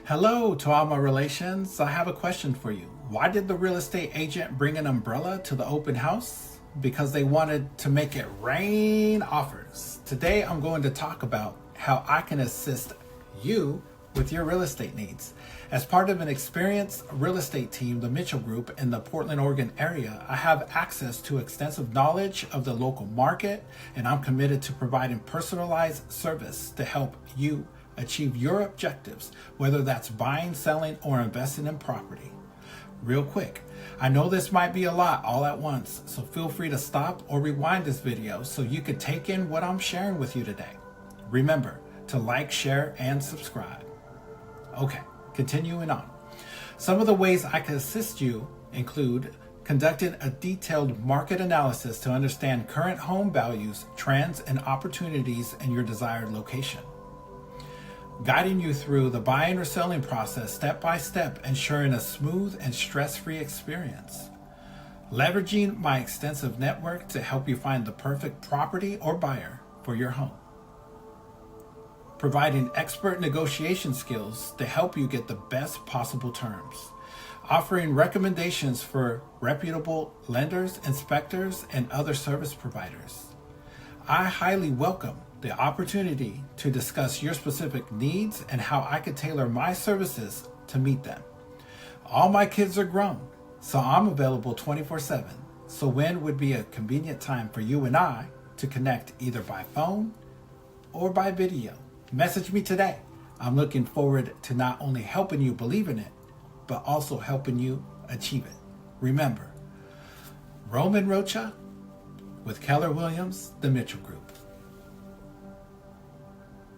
Hello to all my relations. I have a question for you. Why did the real estate agent bring an umbrella to the open house? Because they wanted to make it rain offers. Today I'm going to talk about how I can assist you with your real estate needs. As part of an experienced real estate team, the Mitchell Group in the Portland, Oregon area, I have access to extensive knowledge of the local market, and I'm committed to providing personalized service to help you achieve your objectives, whether that's buying, selling, or investing in property. Real quick, I know this might be a lot all at once, so feel free to stop or rewind this video so you can take in what I'm sharing with you today. Remember to like, share, and subscribe. Okay, continuing on. Some of the ways I can assist you include conducting a detailed market analysis to understand current home values, trends, and opportunities in your desired location. Guiding you through the buying or selling process step by step, ensuring a smooth and stress-free experience. Leveraging my extensive network to help you find the perfect property or buyer for your home. Providing expert negotiation skills to help you get the best possible terms. Offering recommendations for reputable lenders, inspectors, and other service providers. I highly welcome the opportunity to discuss your specific needs and how I could tailor my services to meet them. All my kids are grown, so I'm available 24/7. So when would be a convenient time for you and I to connect either by phone or by video? Message me today. I'm looking forward to not only helping you believe in it, but also helping you achieve it. Remember, Roman Rocha with Keller Williams, the Mitchell Group.